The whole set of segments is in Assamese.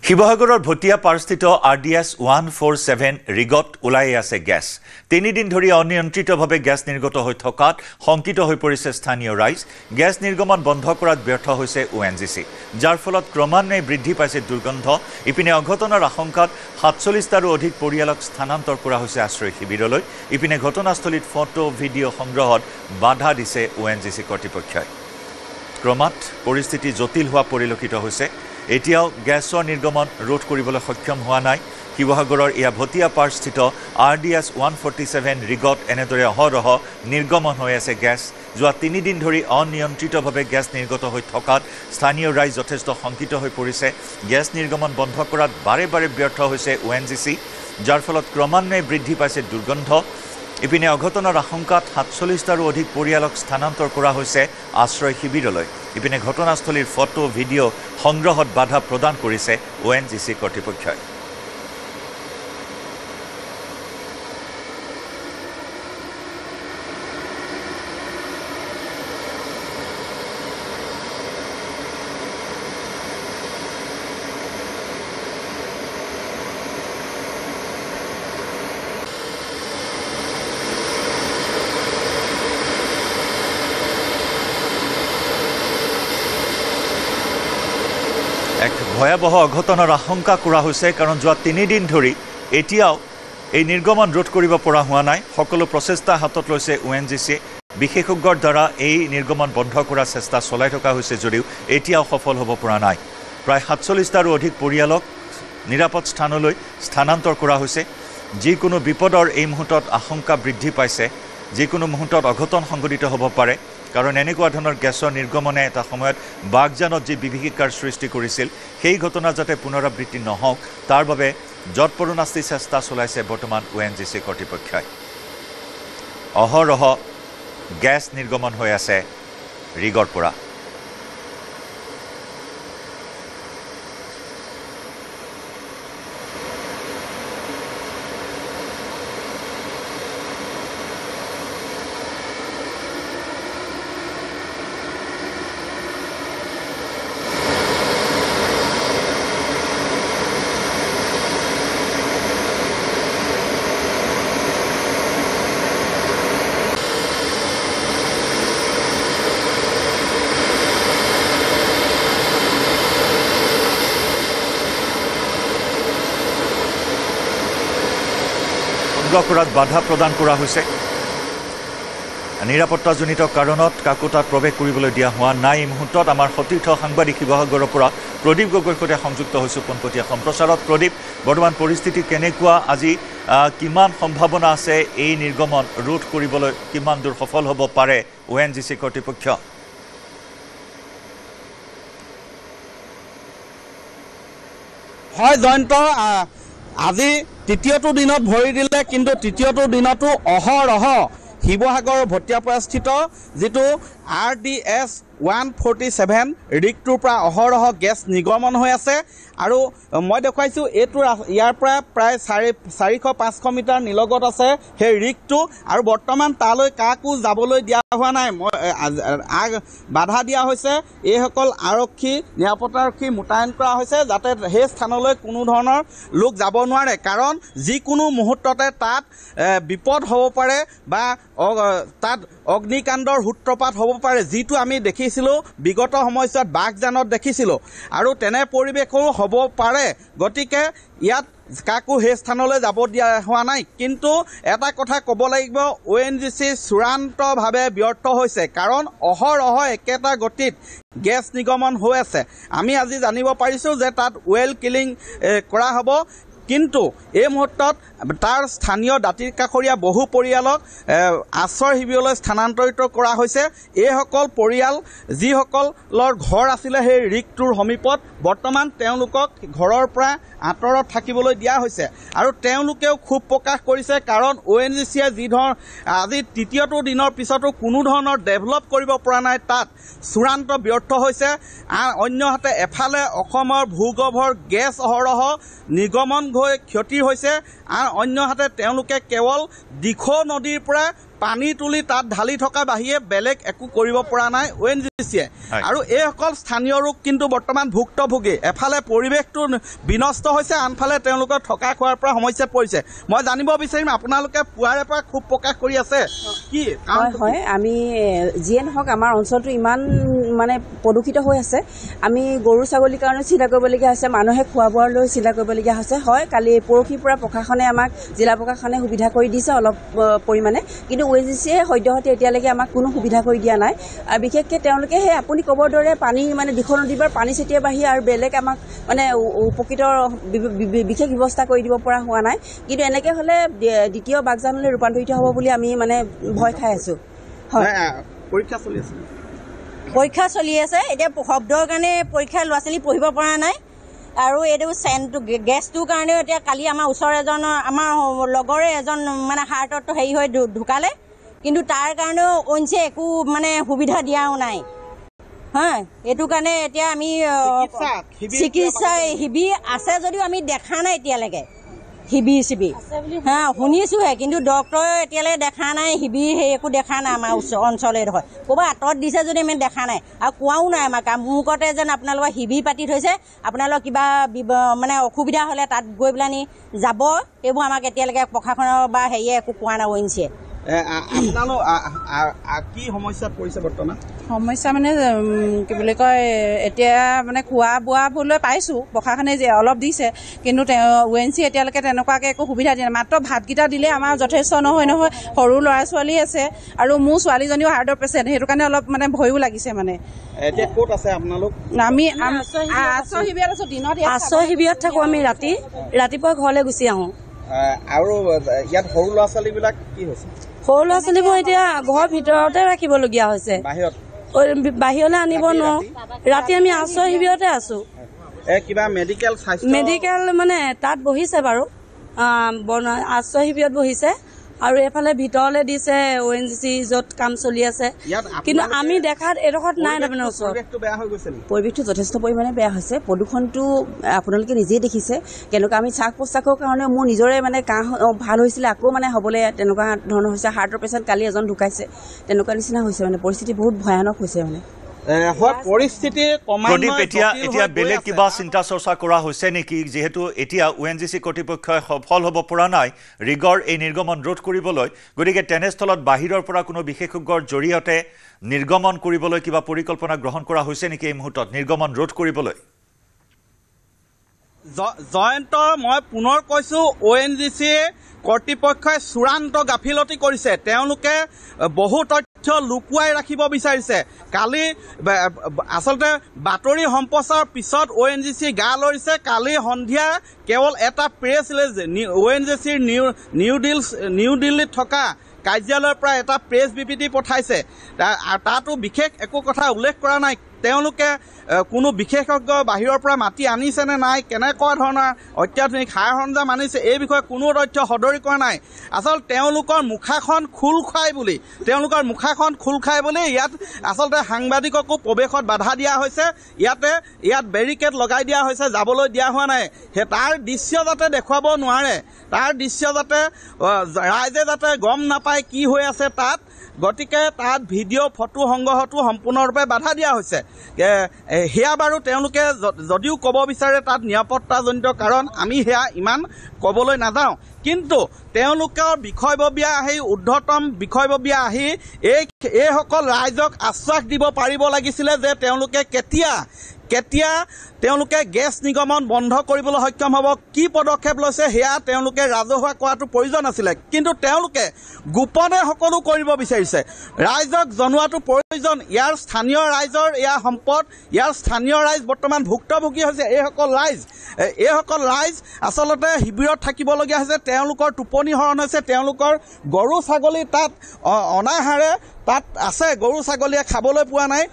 শিৱসাগৰৰ ভটিয়া পাৰস্থিত RDS 147 ৰিগত ওলাই আছে গ্যাস। 3 দিন ধৰি অনিয়ন্ত্ৰিতভাৱে গ্যাস নিৰ্গত হৈ থকাত শংকিত হৈ পৰিছে স্থানীয় ৰাইজ। গ্যাস নিৰ্গমন বন্ধ কৰাত ব্যৰ্থ হৈছে ONGC, যাৰ ফলত ক্ৰমান্বয়ে বৃদ্ধি পাইছে দুৰ্গন্ধ। ইপিনে অঘটনৰ আশংকাত 47টাৰো অধিক পৰিয়ালক স্থানান্তৰ কৰা হৈছে আশ্ৰয় শিবিৰলৈ। ইপিনে ঘটনাস্থলীত ফটো ভিডিঅ' সংগ্ৰহত বাধা দিছে ONGC কৰ্তৃপক্ষই। ক্ৰমাৎ পৰিস্থিতি জটিল হোৱা পৰিলক্ষিত হৈছে। এতিয়াও গ্যাসৰ নিৰ্গমন ৰোধ কৰিবলৈ সক্ষম হোৱা নাই। শিৱসাগৰৰ এয়া ভটিয়া পাৰস্থিত RDS 147 ৰিগত এনেদৰে অহৰহ নিৰ্গমন হৈ আছে গ্যাস। যোৱা 3 দিন ধৰি অনিয়ন্ত্ৰিতভাৱে গ্যাস নিৰ্গত হৈ থকাত স্থানীয় ৰাইজ যথেষ্ট শংকিত হৈ পৰিছে। গ্যাস নিৰ্গমন বন্ধ কৰাত বাৰে বাৰে ব্যৰ্থ হৈছে ONGC, যাৰ ফলত ক্ৰমান্বয়ে বৃদ্ধি পাইছে দুৰ্গন্ধ। ইপিনে অঘটনৰ আশংকাত 47টাৰো অধিক পৰিয়ালক স্থানান্তৰ কৰা হৈছে আশ্ৰয় শিবিৰলৈ। ইপিনে ঘটনাস্থলীৰ ফটো ভিডিঅ' সংগ্ৰহত বাধা প্ৰদান কৰিছে ONGC কৰ্তৃপক্ষই। এক ভয়াবহ অঘটনৰ আশংকা কৰা হৈছে, কাৰণ যোৱা 3 দিন ধৰি এতিয়াও এই নিৰ্গমন ৰোধ কৰিব পৰা হোৱা নাই। সকলো প্ৰচেষ্টা হাতত লৈছে ONGC। বিশেষজ্ঞৰ দ্বাৰা এই নিৰ্গমন বন্ধ কৰাৰ চেষ্টা চলাই থকা হৈছে যদিও এতিয়াও সফল হ'ব পৰা নাই। প্ৰায় 47টাৰো অধিক পৰিয়ালক নিৰাপদ স্থানলৈ স্থানান্তৰ কৰা হৈছে। যিকোনো বিপদৰ এই মুহূৰ্তত আশংকা বৃদ্ধি পাইছে। যিকোনো মুহূৰ্তত অঘটন সংঘটিত হ'ব পাৰে, কাৰণ এনেকুৱা ধৰণৰ গেছৰ নিৰ্গমনে এটা সময়ত বাগজানত যি বিভীষিকাৰ সৃষ্টি কৰিছিল, সেই ঘটনা যাতে পুনৰাবৃত্তি নহওক তাৰ বাবে যৎপৰোনাস্তি চেষ্টা চলাইছে বৰ্তমান ONGC কৰ্তৃপক্ষই। অহৰহ গেছ নিৰ্গমন হৈ আছে ৰিগৰ পৰা। কৰাত বাধা প্ৰদান কৰা হৈছে। নিৰাপত্তাজনিত কাৰণত কাকো তাত প্ৰৱেশ কৰিবলৈ দিয়া হোৱা নাই। এই মুহূৰ্তত আমাৰ সতীৰ্থ সাংবাদিক শিৱসাগৰৰ পৰা প্ৰদীপ গগৈৰ সৈতে সংযুক্ত হৈছোঁ পোনপটীয়া সম্প্ৰচাৰত। প্ৰদীপ, বৰ্তমান পৰিস্থিতি কেনেকুৱা? আজি কিমান সম্ভাৱনা আছে এই নিৰ্গমন ৰোধ কৰিবলৈ? কিমান দূৰ সফল হ'ব পাৰে ONGC কৰ্তৃপক্ষ? হয় জয়ন্ত, আজি তৃতীয়টো দিনত ভৰি দিলে, কিন্তু তৃতীয়টো দিনতো অহৰহ শিৱসাগৰৰ ভটিয়া পাৰস্থিত যিটো RDS 147 ৰিগটোৰ পৰা অহৰহ গেছ নিৰ্গমন হৈ আছে। আৰু মই দেখুৱাইছোঁ এইটো ইয়াৰ পৰা প্ৰায় 400-500 মিটাৰ নিলগত আছে সেই ৰিগটো, আৰু বৰ্তমান তালৈ কাকো যাবলৈ দিয়া হোৱা নাই। বাধা দিয়া হৈছে। এইসকল আৰক্ষী, নিৰাপত্তাৰক্ষী মোতায়েন কৰা হৈছে যাতে সেই স্থানলৈ কোনো ধৰণৰ লোক যাব নোৱাৰে, কাৰণ যিকোনো মুহূৰ্ততে তাত বিপদ হ'ব পাৰে বা তাত অগ্নিকাণ্ডৰ সূত্ৰপাত হ'ব পাৰে, যিটো আমি দেখিছিলোঁ বিগত সময়ছোৱাত বাগজানত দেখিছিলোঁ, আৰু তেনে পৰিৱেশো হ'ব পাৰে। গতিকে ইয়াত কাকো সেই স্থানলৈ যাব দিয়া হোৱা নাই। কিন্তু এটা কথা ক'ব লাগিব, ONGC চূড়ান্তভাৱে ব্যৰ্থ হৈছে, কাৰণ অহৰহ একেটা গতিত গেছ নিৰ্গমন হৈ আছে। আমি আজি জানিব পাৰিছোঁ যে তাত ৱেল কিলিং কৰা হ'ব, কিন্তু এই মুহূৰ্তত তাৰ স্থানীয় দাঁতিৰ কাষৰীয়া বহু পৰিয়ালক আশ্ৰয় শিবিৰলৈ স্থানান্তৰিত কৰা হৈছে। এইসকল পৰিয়াল যিসকলৰ ঘৰ আছিলে সেই ৰিগটোৰ সমীপত, বৰ্তমান তেওঁলোকক ঘৰৰ পৰা আঁতৰত থাকিবলৈ দিয়া হৈছে। আৰু তেওঁলোকেও ক্ষোভ প্ৰকাশ কৰিছে, কাৰণ ONGCয়ে যি ধৰণৰ আজি তৃতীয়টো দিনৰ পিছতো কোনো ধৰণৰ ডেভেলপ কৰিব পৰা নাই, তাত চূড়ান্ত ব্যৰ্থ হৈছে। অন্যহাতে এফালে অসমৰ ভূগৰ্ভৰ গেছ অহৰহ নিৰ্গমন হৈ ক্ষতি হৈছে, আৰু অন্যহাতে তেওঁলোকে কেৱল দিখৌ নদীৰ পৰা পানী তুলি তাত ঢালি থকা বাহিৰে বেলেগ একো কৰিব পৰা নাই ONGCয়ে আৰু এইসকল স্থানীয় লোক কিন্তু বৰ্তমান ভুক্তভোগী এফালে পৰিৱেশটো বিনষ্ট হৈছে আনফালে তেওঁলোকৰ থকা খোৱাৰ পৰা সমস্যাত পৰিছে মই জানিব বিচাৰিম আপোনালোকে পুৱাৰে পৰা খুব প্ৰকাশ কৰি আছে কি হয় আমি যিয়ে নহওক আমাৰ অঞ্চলটো ইমান মানে প্ৰদূষিত হৈ আছে আমি গৰু ছাগলীৰ কাৰণে চিন্তা কৰিবলগীয়া হৈছে মানুহে খোৱা বোৱাৰ লৈ চিন্তা কৰিবলগীয়া হৈছে হয় কালি পৰহিৰ পৰা প্ৰশাসনে আমাক জিলা প্ৰশাসনে সুবিধা কৰি দিছে অলপ পৰিমাণে কিন্তু ONGCয়ে সদ্যহতে এতিয়ালৈকে আমাক কোনো সুবিধা কৰি দিয়া নাই আৰু বিশেষকৈ তেওঁলোকে সেই আপুনি ক'বৰ দৰে পানী মানে দিখৌ নদীৰ পানী ছটিয়াই বাঢ়ি আৰু বেলেগ আমাক মানে উপকৃত বিশেষ ব্যৱস্থা কৰি দিব পৰা হোৱা নাই কিন্তু এনেকৈ হ'লে দ্বিতীয় বাগজানলৈ ৰূপান্তৰিত হ'ব বুলি আমি মানে ভয় খাই আছোঁ হয় পৰীক্ষা চলি আছে এতিয়া শব্দৰ কাৰণে পৰীক্ষা ল'ৰা ছোৱালী পঢ়িব পৰা নাই আৰু এইটো গেছটোৰ কাৰণেও এতিয়া কালি আমাৰ ওচৰ এজনৰ আমাৰ লগৰে এজন মানে হাৰ্টত হেৰি হৈ ঢুকালে কিন্তু তাৰ কাৰণেও ONGCয়ে একো মানে সুবিধা দিয়াও নাই হয় এইটো কাৰণে এতিয়া আমি চিকিৎসা শিবিৰ আছে যদিও আমি দেখা নাই এতিয়ালৈকে শিবিৰ শুনিছোঁহে কিন্তু ডক্টৰে এতিয়ালৈকে দেখা নাই শিবিৰ সেই একো দেখা নাই আমাৰ অঞ্চলে হয় ক'ৰবাত আঁতৰত দিছে যদি আমি দেখা নাই আৰু কোৱাও নাই আমাক মুখতে যেন আপোনালোকৰ শিবিৰ পাতি থৈছে আপোনালোকৰ কিবা মানে অসুবিধা হ'লে তাত গৈ পেলানি যাব এইবোৰ আমাক এতিয়ালৈকে প্ৰশাসনৰ বা হেৰিয়ে একো কোৱা নাই ONGCয়ে কি সমস্যাত পৰিছে বৰ্তমান সমস্যা মানে কি বুলি কয় এতিয়া মানে খোৱা বোৱাবোৰলৈ পাইছোঁ প্ৰশাসনে যে অলপ দিছে কিন্তু ONGCয়ে এতিয়ালৈকে তেনেকুৱাকৈ একো সুবিধা দিয়া নাই মাত্ৰ ভাতকেইটা দিলে আমাৰ যথেষ্ট নহয় সৰু ল'ৰা ছোৱালী আছে আৰু মোৰ ছোৱালীজনীও হাৰ্টৰ পেচেণ্ট সেইটো কাৰণে অলপ মানে ভয়ো লাগিছে মানে এতিয়া ক'ত আছে আপোনালোক আমি আশ্ৰয় শিবিৰত আছোঁ দিনত আশ্ৰয় শিবিৰত থাকোঁ আমি ৰাতিপুৱা ঘৰলৈ গুচি আহোঁ আৰু ইয়াত সৰু ল'ৰা ছোৱালীবিলাক কি হৈছে সৰু ল'ৰা ছোৱালীবোৰ এতিয়া ঘৰৰ ভিতৰতে ৰাখিবলগীয়া হৈছে বাহিৰলৈ আনিব নোৱাৰোঁ ৰাতি আমি আশ্ৰয় শিবিৰতে আছোঁ কিবা মেডিকেল মানে তাত বহিছে বাৰু আশ্ৰয় শিবিৰত বহিছে আৰু এইফালে ভিতৰলৈ দিছে ONGC য'ত কাম চলি আছে কিন্তু আমি দেখাত এডোখৰত নাই তাৰমানে ওচৰত পৰিৱেশটো যথেষ্ট পৰিমাণে বেয়া হৈছে প্ৰদূষণটো আপোনালোকে নিজেই দেখিছে কেনেকুৱা আমি শ্বাস প্ৰশ্বাসৰ কাৰণে মোৰ নিজৰে মানে কাহ ভাল হৈছিলে আকৌ মানে হ'বলৈ তেনেকুৱা ধৰণৰ হৈছে হাৰ্টৰ পেচেণ্ট কালি এজন ঢুকাইছে তেনেকুৱা নিচিনা হৈছে মানে পৰিস্থিতি বহুত ভয়ানক হৈছে মানে প্ৰদীপ এতিয়া বেলেগ কিবা চিন্তা চৰ্চা কৰা হৈছে নেকি যিহেতু এতিয়া ONGC কৰ্তৃপক্ষই সফল হ'ব পৰা নাই ৰিগৰ এই নিৰ্গমন ৰোধ কৰিবলৈ গতিকে তেনেস্থলত বাহিৰৰ পৰা কোনো বিশেষজ্ঞৰ জৰিয়তে নিৰ্গমন কৰিবলৈ কিবা পৰিকল্পনা গ্ৰহণ কৰা হৈছে নেকি এই মুহূৰ্তত নিৰ্গমন ৰোধ কৰিবলৈ জয়ন্ত মই পুনৰ কৈছোঁ ONGCয়ে কৰ্তৃপক্ষই চূড়ান্ত গাফিলতি কৰিছে তেওঁলোকে বহু তথ্য লুকুৱাই ৰাখিব বিচাৰিছে কালি আচলতে বাতৰি সম্প্ৰচাৰৰ পিছত ONGC গা লৰিছে কালি সন্ধিয়া কেৱল এটা প্ৰেছ ৰিলিজ ONGCৰ নিউ দিল্লীত থকা কাৰ্যালয়ৰ পৰা এটা প্ৰেছ বিবৃতি পঠাইছে তাতো বিশেষ একো কথা উল্লেখ কৰা নাই তেওঁলোকে কোনো বিশেষজ্ঞ বাহিৰৰ পৰা মাতি আনিছে নে নাই কেনেকুৱা ধৰণৰ অত্যাধুনিক সা সৰঞ্জাম আনিছে এই বিষয়ে কোনো তথ্য সদৰি কৰা নাই আচলতে তেওঁলোকৰ মুখাখন খোল খাই বুলি ইয়াত আচলতে সাংবাদিককো প্ৰৱেশত বাধা দিয়া হৈছে ইয়াত বেৰিকেড লগাই দিয়া হৈছে যাবলৈ দিয়া হোৱা নাই তাৰ দৃশ্য যাতে দেখুৱাব নোৱাৰে তাৰ দৃশ্য যাতে ৰাইজে যাতে গম নাপায় কি হৈ আছে তাত গতিকে তাত ভিডিঅ' ফটো সংগ্ৰহটো সম্পূৰ্ণৰূপে বাধা দিয়া হৈছে সেয়া বাৰু তেওঁলোকে যদিও ক'ব বিচাৰে তাত নিৰাপত্তাজনিত কাৰণ আমি সেয়া ইমান ক'বলৈ নাযাওঁ কিন্তু তেওঁলোকৰ বিষয়ববীয়া আহি ঊৰ্ধ্বতম বিষয়ববীয়া আহি এইসকল ৰাইজক আশ্বাস দিব পাৰিব লাগিছিলে যে তেওঁলোকে কেতিয়া তেওঁলোকে গেছ নিৰ্গমন বন্ধ কৰিবলৈ সক্ষম হ'ব কি পদক্ষেপ লৈছে সেয়া তেওঁলোকে ৰাজহুৱা কৰাটো প্ৰয়োজন আছিলে কিন্তু তেওঁলোকে গোপনে সকলো কৰিব বিচাৰিছে ৰাইজক জনোৱাটো প্ৰয়োজন ইয়াৰ স্থানীয় ৰাইজৰ এয়া সম্পদ ইয়াৰ স্থানীয় ৰাইজ বৰ্তমান ভুক্তভোগী হৈছে এইসকল ৰাইজ আচলতে শিবিৰত থাকিবলগীয়া হৈছে তেওঁলোকৰ টোপনি হৰণ হৈছে তেওঁলোকৰ গৰু ছাগলী তাত অনাহাৰে তাত আছে গৰু ছাগলীয়ে খাবলৈ পোৱা নাই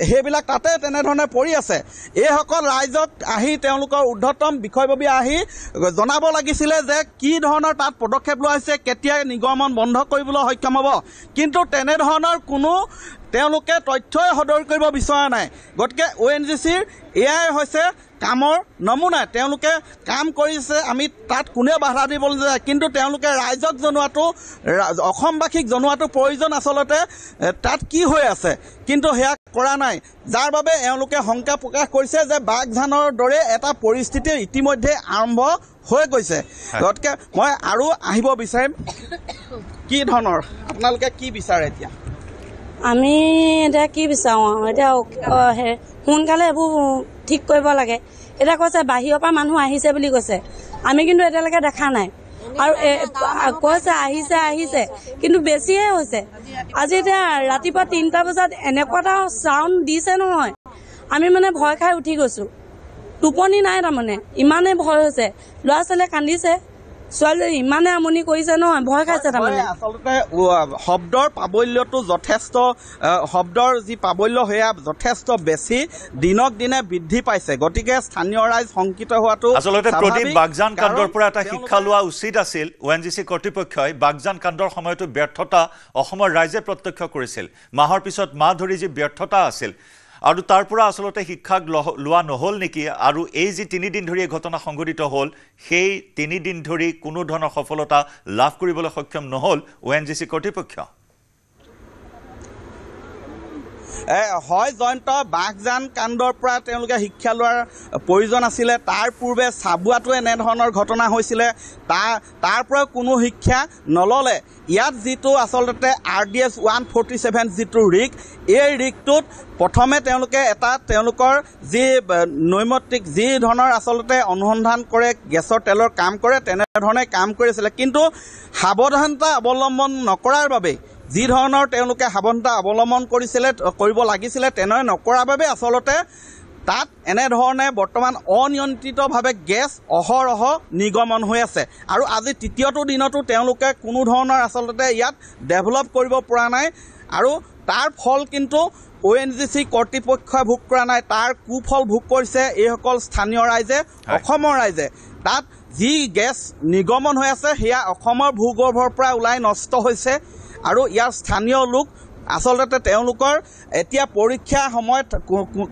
সেইবিলাক তাতে তেনেধৰণে পৰি আছে এইসকল ৰাইজক আহি তেওঁলোকৰ ঊৰ্ধ্বতম বিষয়ববীয়া আহি জনাব লাগিছিলে যে কি ধৰণৰ তাত পদক্ষেপ লোৱা হৈছে কেতিয়া নিৰ্গমন বন্ধ কৰিবলৈ সক্ষম হ'ব কিন্তু তেনেধৰণৰ কোনো তেওঁলোকে তথ্যই সদৰ কৰিব বিচৰা নাই গতিকে ONGCৰ এয়াই হৈছে কামৰ নমুনা তেওঁলোকে কাম কৰিছে আমি তাত কোনে বাধা দিবলৈ যায় কিন্তু তেওঁলোকে ৰাইজক জনোৱাটো অসমবাসীক জনোৱাটো প্ৰয়োজন আচলতে তাত কি হৈ আছে কিন্তু হেয়া কৰা নাই যাৰ বাবে এওঁলোকে শংকা প্ৰকাশ কৰিছে যে বাগজানৰ দৰে এটা পৰিস্থিতি ইতিমধ্যে আৰম্ভ হৈ গৈছে গতিকে মই আৰু আহিব বিচাৰিম কি ধৰণৰ আপোনালোকে কি বিচাৰে এতিয়া আমি এতিয়া কি বিচাৰোঁ এতিয়া সোনকালে এইবোৰ ঠিক কৰিব লাগে এতিয়া কৈছে বাহিৰৰ পৰা মানুহ আহিছে বুলি কৈছে আমি কিন্তু এতিয়ালৈকে দেখা নাই আৰু কৈছে আহিছে কিন্তু বেছিহে হৈছে আজি এতিয়া ৰাতিপুৱা 3টা বজাত এনেকুৱা এটা চাউণ্ড দিছে নহয় আমি মানে ভয় খাই উঠি গৈছোঁ টোপনি নাই তাৰমানে ইমানেই ভয় হৈছে ল'ৰা ছোৱালীয়ে কান্দিছে ছোৱালীজনী ইমানে আমনি কৰিছে নহয় ভয় খাইছে তাৰমানে আচলতে শব্দৰ প্ৰাবল্যটো যথেষ্ট শব্দৰ যি প্ৰাবল্য সেয়া যথেষ্ট বেছি দিনক দিনে বৃদ্ধি পাইছে গতিকে স্থানীয় ৰাইজ শংকিত হোৱাটো আচলতে প্ৰদীপ বাগজান কাণ্ডৰ পৰা এটা শিক্ষা লোৱা উচিত আছিল ONGC কৰ্তৃপক্ষই বাগজান কাণ্ডৰ সময়তো ব্যৰ্থতা অসমৰ ৰাইজে প্ৰত্যক্ষ কৰিছিল মাহৰ পিছত মাহ ধৰি যি ব্যৰ্থতা আছিল আৰু তাৰ পৰা আচলতে শিক্ষা লোৱা নহল নেকি আৰু এই যে 3 দিন ধৰি এই ঘটনা সংঘটিত হল সেই 3 দিন ধৰি কোনো ধৰণৰ সফলতা লাভ কৰিবলৈ সক্ষম নহল ONGC কৰ্তৃপক্ষ হয় জয়ন্ত বাগজান কাণ্ডৰ পৰা তেওঁলোকে শিক্ষা লোৱাৰ প্ৰয়োজন আছিলে তাৰ পূৰ্বে চাবুৱাটো এনেধৰণৰ ঘটনা হৈছিলে তাৰ পৰা কোনো শিক্ষা নললে ইয়াত যিটো আচলতে RDS 147 যিটো ৰিগ এই ৰিগটোত প্ৰথমে তেওঁলোকে এটা তেওঁলোকৰ যি নৈমিত্তিক যি ধৰণৰ আচলতে অনুসন্ধান কৰে গেছৰ তেলৰ কাম কৰে তেনেধৰণে কাম কৰিছিলে কিন্তু সাৱধানতা অৱলম্বন নকৰাৰ বাবে যি ধৰণৰ তেওঁলোকে সাৱধানতা অৱলম্বন কৰিব লাগিছিলে তেনে নকৰাৰ বাবে আচলতে তাত এনেধৰণে বৰ্তমান অনিয়ন্ত্ৰিতভাৱে গেছ অহৰহ নিৰ্গমন হৈ আছে আৰু আজি তৃতীয়টো দিনতো তেওঁলোকে কোনো ধৰণৰ আচলতে ইয়াত ডেভেলপ কৰিব পৰা নাই আৰু তাৰ ফল কিন্তু ONGC কৰ্তৃপক্ষই ভোগ কৰা নাই তাৰ কুফল ভোগ কৰিছে এইসকল স্থানীয় ৰাইজে অসমৰ ৰাইজে তাত যি গেছ নিৰ্গমন হৈ আছে সেয়া অসমৰ ভূগৰ্ভৰ পৰা ওলাই নষ্ট হৈছে আৰু ইয়াৰ স্থানীয় লোক আচলতে তেওঁলোকৰ এতিয়া পৰীক্ষাৰ সময়ত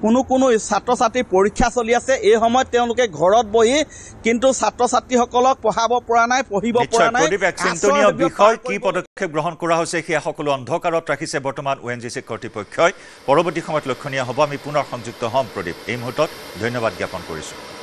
কোনো ছাত্ৰ ছাত্ৰীৰ পৰীক্ষা চলি আছে এই সময়ত তেওঁলোকে ঘৰত বহি কিন্তু ছাত্ৰ ছাত্ৰীসকলক পঢ়াব পৰা নাই পঢ়িব পৰা নাই চিন্তনীয় বিষয় কি পদক্ষেপ গ্ৰহণ কৰা হৈছে সেয়া সকলো অন্ধকাৰত ৰাখিছে বৰ্তমান ONGC কৰ্তৃপক্ষই পৰৱৰ্তী সময়ত লক্ষণীয় হ'ব আমি পুনৰ সংযুক্ত হ'ম প্ৰদীপ এই মুহূৰ্তত ধন্যবাদ জ্ঞাপন কৰিছোঁ